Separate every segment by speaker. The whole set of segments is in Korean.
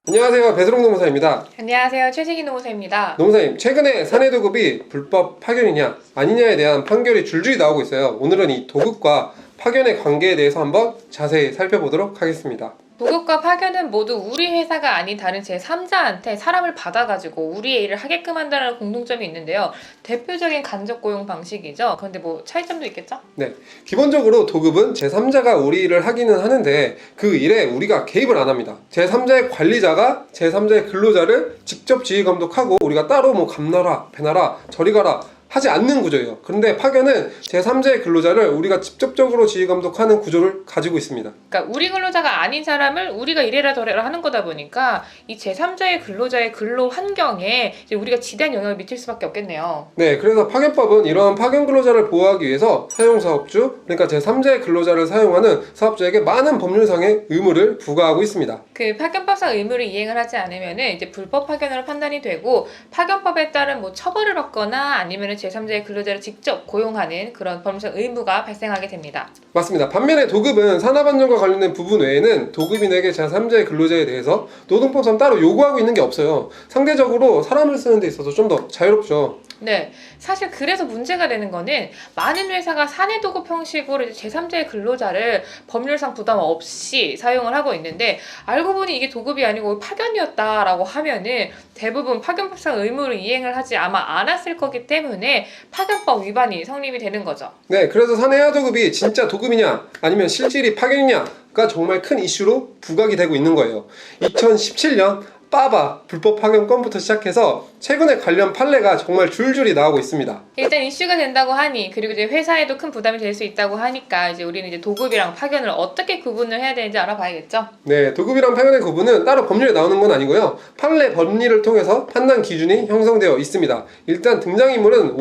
Speaker 1: 안녕하세요, 배수롱 노무사입니다.
Speaker 2: 안녕하세요, 최식인 노무사입니다.
Speaker 1: 노무사님, 최근에 사내 도급이 불법 파견이냐 아니냐에 대한 판결이 줄줄이 나오고 있어요. 오늘은 이 도급과 파견의 관계에 대해서 한번 자세히 살펴보도록 하겠습니다.
Speaker 2: 도급과 파견은 모두 우리 회사가 아닌 다른 제3자한테 사람을 받아가지고 우리의 일을 하게끔 한다는 공통점이 있는데요. 대표적인 간접 고용 방식이죠. 그런데 뭐 차이점도 있겠죠?
Speaker 1: 네, 기본적으로 도급은 제3자가 우리 일을 하기는 하는데 그 일에 우리가 개입을 안 합니다. 제3자의 관리자가 제3자의 근로자를 직접 지휘 감독하고 우리가 따로 뭐 감나라, 배나라, 저리 가라 하지 않는 구조예요. 그런데 파견은 제3자의 근로자를 우리가 직접적으로 지휘 감독하는 구조를 가지고 있습니다.
Speaker 2: 그러니까 우리 근로자가 아닌 사람을 우리가 이래라 저래라 하는 거다 보니까 이 제3자의 근로자의 근로 환경에 이제 우리가 지대한 영향을 미칠 수밖에 없겠네요.
Speaker 1: 네, 그래서 파견법은 이런 파견 근로자를 보호하기 위해서 사용사업주, 그러니까 제3자의 근로자를 사용하는 사업자에게 많은 법률상의 의무를 부과하고 있습니다.
Speaker 2: 그 파견법상 의무를 이행을 하지 않으면은 이제 불법 파견으로 판단이 되고 파견법에 따른 뭐 처벌을 받거나 아니면은 제3자의 근로자를 직접 고용하는 그런 법률상 의무가 발생하게 됩니다.
Speaker 1: 맞습니다. 반면에 도급은 산업안전과 관련된 부분 외에는 도급인에게 제3자의 근로자에 대해서 노동법상 따로 요구하고 있는 게 없어요. 상대적으로 사람을 쓰는 데 있어서 좀 더 자유롭죠.
Speaker 2: 네, 사실 그래서 문제가 되는 거는 많은 회사가 사내 도급 형식으로 이제 제3자의 근로자를 법률상 부담 없이 사용을 하고 있는데 알고 보니 이게 도급이 아니고 파견이었다라고 하면은 대부분 파견법상 의무를 이행을 하지 아마 않았을 거기 때문에 파견법 위반이 성립이 되는 거죠.
Speaker 1: 네, 그래서 사내하 도급이 진짜 도급이냐 아니면 실질이 파견이냐가 정말 큰 이슈로 부각이 되고 있는 거예요. 2017년 빠바 불법 파견 건부터 시작해서 최근에 관련 판례가 정말 줄줄이 나오고 있습니다.
Speaker 2: 일단 이슈가 된다고 하니 그리고 이제 회사에도 큰 부담이 될 수 있다고 하니까 이제 우리는 이제 도급이랑 파견을 어떻게 구분을 해야 되는지 알아봐야겠죠.
Speaker 1: 네, 도급이랑 파견의 구분은 따로 법률에 나오는 건 아니고요. 판례 법리를 통해서 판단 기준이 형성되어 있습니다. 일단 등장인물은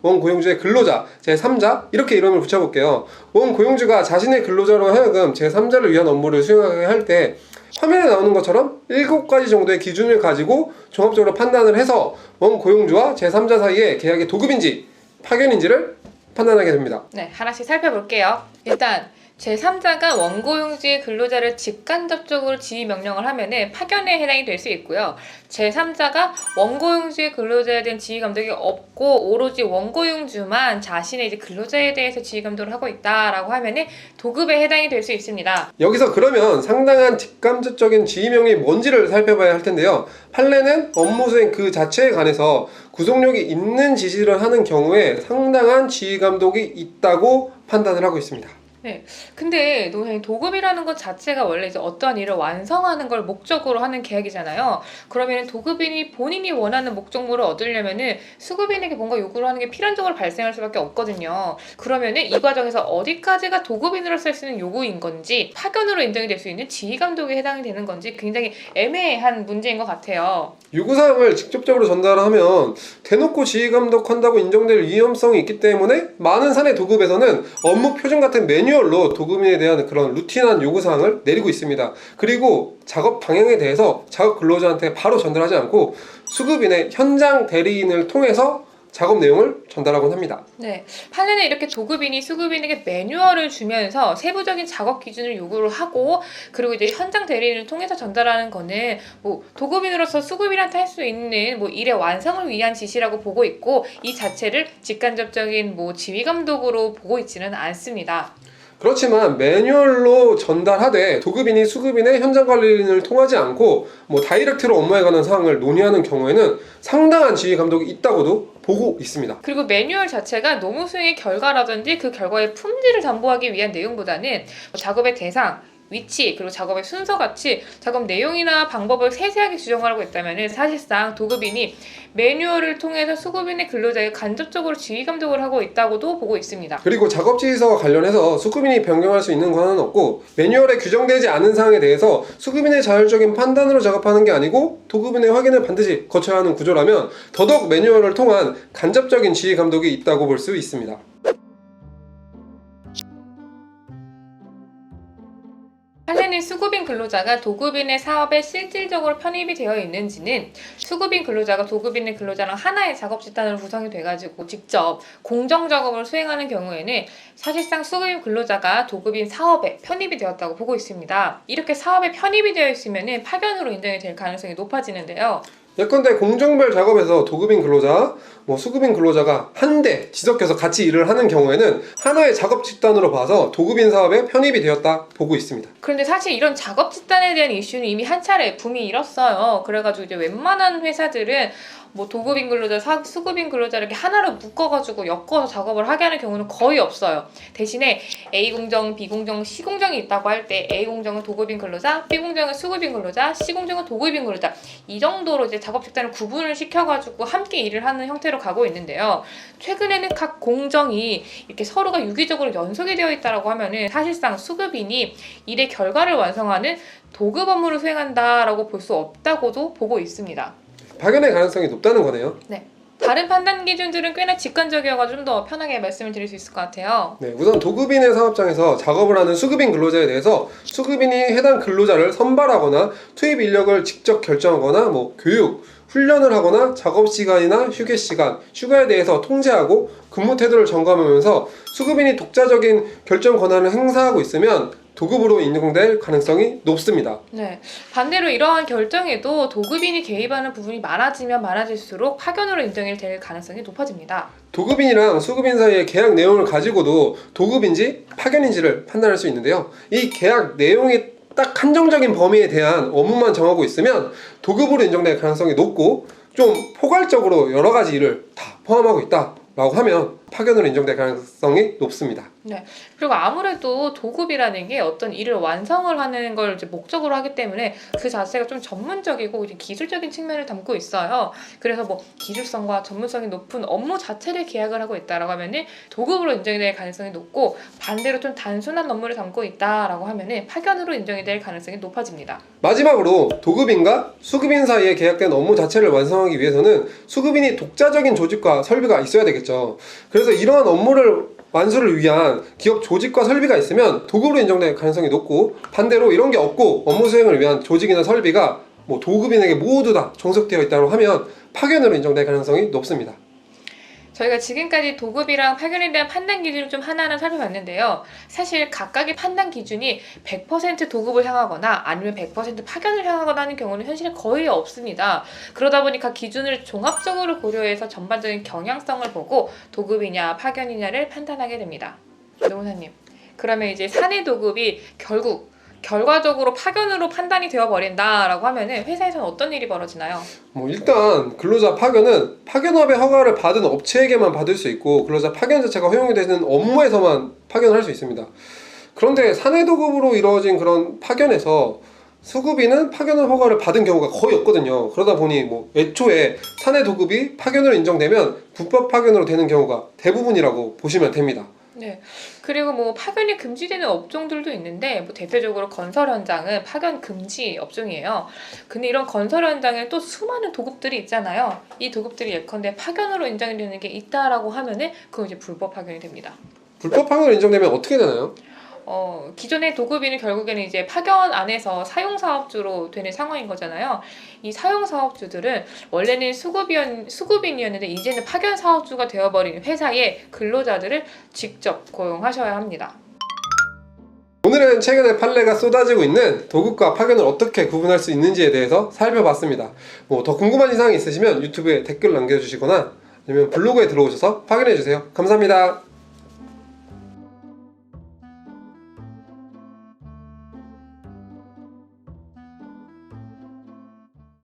Speaker 1: 원고용주의 근로자, 제3자 이렇게 이름을 붙여볼게요. 원고용주가 자신의 근로자로 하여금 제3자를 위한 업무를 수행하게 할 때 화면에 나오는 것처럼 7가지 정도의 기준을 가지고 종합적으로 판단을 해서 원고용주와 제3자 사이의 계약이 도급인지 파견인지를 판단하게 됩니다.
Speaker 2: 네, 하나씩 살펴볼게요. 일단 제3자가 원고용주의 근로자를 직간접적으로 지휘 명령을 하면은 파견에 해당이 될 수 있고요. 제3자가 원고용주의 근로자에 대한 지휘 감독이 없고 오로지 원고용주만 자신의 이제 근로자에 대해서 지휘 감독을 하고 있다라고 하면은 도급에 해당이 될 수 있습니다.
Speaker 1: 여기서 그러면 상당한 직간접적인 지휘명이 뭔지를 살펴봐야 할 텐데요. 판례는 업무 수행 그 자체에 관해서 구속력이 있는 지시를 하는 경우에 상당한 지휘 감독이 있다고 판단을 하고 있습니다.
Speaker 2: 네. 근데 선생님 도급이라는 것 자체가 원래 이제 어떠한 일을 완성하는 걸 목적으로 하는 계약이잖아요. 그러면 도급인이 본인이 원하는 목적물을 얻으려면은 수급인에게 뭔가 요구를 하는 게 필연적으로 발생할 수밖에 없거든요. 그러면은 이 과정에서 어디까지가 도급인으로서 할 수 있는 요구인 건지 파견으로 인정이 될 수 있는 지휘 감독에 해당이 되는 건지 굉장히 애매한 문제인 것 같아요.
Speaker 1: 요구사항을 직접적으로 전달하면 대놓고 지휘 감독한다고 인정될 위험성이 있기 때문에 많은 사내 도급에서는 업무 표준 같은 매뉴얼로 도급인에 대한 그런 루틴한 요구사항을 내리고 있습니다. 그리고 작업 방향에 대해서 작업 근로자한테 바로 전달하지 않고 수급인의 현장 대리인을 통해서 작업 내용을 전달하곤 합니다.
Speaker 2: 네, 판례는 이렇게 도급인이 수급인에게 매뉴얼을 주면서 세부적인 작업 기준을 요구를 하고 그리고 이제 현장 대리인을 통해서 전달하는 거는 뭐 도급인으로서 수급인한테 할 수 있는 뭐 일의 완성을 위한 지시라고 보고 있고 이 자체를 직간접적인 뭐 지휘 감독으로 보고 있지는 않습니다.
Speaker 1: 그렇지만 매뉴얼로 전달하되 도급인이 수급인의 현장 관리인을 통하지 않고 뭐 다이렉트로 업무에 관한 사항을 논의하는 경우에는 상당한 지휘 감독이 있다고도 보고 있습니다.
Speaker 2: 그리고 매뉴얼 자체가 노무 수행의 결과라든지 그 결과의 품질을 담보하기 위한 내용보다는 작업의 대상, 위치, 그리고 작업의 순서같이 작업 내용이나 방법을 세세하게 규정하고 있다면 사실상 도급인이 매뉴얼을 통해서 수급인의 근로자에 간접적으로 지휘 감독을 하고 있다고도 보고 있습니다.
Speaker 1: 그리고 작업 지시서와 관련해서 수급인이 변경할 수 있는 권한은 없고 매뉴얼에 규정되지 않은 사항에 대해서 수급인의 자율적인 판단으로 작업하는 게 아니고 도급인의 확인을 반드시 거쳐야 하는 구조라면 더더욱 매뉴얼을 통한 간접적인 지휘 감독이 있다고 볼 수 있습니다.
Speaker 2: 판례는 수급인 근로자가 도급인의 사업에 실질적으로 편입이 되어 있는지는 수급인 근로자가 도급인의 근로자랑 하나의 작업 집단으로 구성이 돼가지고 직접 공정 작업을 수행하는 경우에는 사실상 수급인 근로자가 도급인 사업에 편입이 되었다고 보고 있습니다. 이렇게 사업에 편입이 되어 있으면 파견으로 인정이 될 가능성이 높아지는데요.
Speaker 1: 예컨대 공정별 작업에서 도급인 근로자, 수급인 근로자가 한데 지속해서 같이 일을 하는 경우에는 하나의 작업 집단으로 봐서 도급인 사업에 편입이 되었다 보고 있습니다.
Speaker 2: 그런데 사실 이런 작업 집단에 대한 이슈는 이미 한 차례 붐이 일었어요. 그래가지고 이제 웬만한 회사들은 도급인 근로자, 수급인 근로자 이렇게 하나로 묶어가지고 엮어서 작업을 하게 하는 경우는 거의 없어요. 대신에 A 공정, B 공정, C 공정이 있다고 할 때 A 공정은 도급인 근로자, B 공정은 수급인 근로자, C 공정은 도급인 근로자 이 정도로 이제 작업 집단을 구분을 시켜가지고 함께 일을 하는 형태로 가고 있는데요. 최근에는 각 공정이 이렇게 서로가 유기적으로 연속이 되어 있다라고 하면은 사실상 수급인이 일의 결과를 완성하는 도급 업무를 수행한다라고 볼 수 없다고도 보고 있습니다.
Speaker 1: 파견의 가능성이 높다는 거네요.
Speaker 2: 네. 다른 판단 기준들은 꽤나 직관적이어서 좀 더 편하게 말씀을 드릴 수 있을 것 같아요.
Speaker 1: 네, 우선 도급인의 사업장에서 작업을 하는 수급인 근로자에 대해서 수급인이 해당 근로자를 선발하거나 투입 인력을 직접 결정하거나 교육, 훈련을 하거나 작업 시간이나 휴게 시간, 휴가에 대해서 통제하고 근무 태도를 점검하면서 수급인이 독자적인 결정 권한을 행사하고 있으면 도급으로 인정될 가능성이 높습니다.
Speaker 2: 네. 반대로 이러한 결정에도 도급인이 개입하는 부분이 많아지면 많아질수록 파견으로 인정이 될 가능성이 높아집니다.
Speaker 1: 도급인이랑 수급인 사이의 계약 내용을 가지고도 도급인지 파견인지를 판단할 수 있는데요. 이 계약 내용이 딱 한정적인 범위에 대한 업무만 정하고 있으면 도급으로 인정될 가능성이 높고 좀 포괄적으로 여러 가지 일을 다 포함하고 있다라고 하면 파견으로 인정될 가능성이 높습니다.
Speaker 2: 네. 그리고 아무래도 도급이라는 게 어떤 일을 완성을 하는 걸 이제 목적으로 하기 때문에 그 자체가 좀 전문적이고 이제 기술적인 측면을 담고 있어요. 그래서 기술성과 전문성이 높은 업무 자체를 계약을 하고 있다라고 하면은 도급으로 인정이 될 가능성이 높고 반대로 좀 단순한 업무를 담고 있다라고 하면은 파견으로 인정이 될 가능성이 높아집니다.
Speaker 1: 마지막으로 도급인과 수급인 사이에 계약된 업무 자체를 완성하기 위해서는 수급인이 독자적인 조직과 설비가 있어야 되겠죠. 그래서 이러한 업무를 완수를 위한 기업 조직과 설비가 있으면 도급으로 인정될 가능성이 높고 반대로 이런 게 없고 업무 수행을 위한 조직이나 설비가 도급인에게 모두 다 종속되어 있다고 하면 파견으로 인정될 가능성이 높습니다.
Speaker 2: 저희가 지금까지 도급이랑 파견에 대한 판단 기준을 좀 하나하나 살펴봤는데요. 사실 각각의 판단 기준이 100% 도급을 향하거나 아니면 100% 파견을 향하거나 하는 경우는 현실에 거의 없습니다. 그러다 보니까 기준을 종합적으로 고려해서 전반적인 경향성을 보고 도급이냐 파견이냐를 판단하게 됩니다. 노무사님, 그러면 이제 사내 도급이 결과적으로 파견으로 판단이 되어버린다라고 하면은 회사에서는 어떤 일이 벌어지나요?
Speaker 1: 일단 근로자 파견은 파견업의 허가를 받은 업체에게만 받을 수 있고 근로자 파견 자체가 허용이 되는 업무에서만 파견을 할 수 있습니다. 그런데 사내 도급으로 이루어진 그런 파견에서 수급인은 파견을 허가를 받은 경우가 거의 없거든요. 그러다 보니 애초에 사내 도급이 파견으로 인정되면 불법 파견으로 되는 경우가 대부분이라고 보시면 됩니다.
Speaker 2: 네. 그리고 파견이 금지되는 업종들도 있는데 대표적으로 건설 현장은 파견 금지 업종이에요. 근데 이런 건설 현장에 또 수많은 도급들이 있잖아요. 이 도급들이 예컨대 파견으로 인정이 되는 게 있다라고 하면은 그건 이제 불법 파견이 됩니다.
Speaker 1: 불법 파견으로 인정되면 어떻게 되나요?
Speaker 2: 기존의 도급인은 결국에는 이제 파견 안에서 사용사업주로 되는 상황인 거잖아요. 이 사용사업주들은 원래는 수급인이었는데 이제는 파견 사업주가 되어버린 회사의 근로자들을 직접 고용하셔야 합니다.
Speaker 1: 오늘은 최근에 판례가 쏟아지고 있는 도급과 파견을 어떻게 구분할 수 있는지에 대해서 살펴봤습니다. 더 궁금한 사항이 있으시면 유튜브에 댓글 남겨주시거나 아니면 블로그에 들어오셔서 확인해주세요. 감사합니다.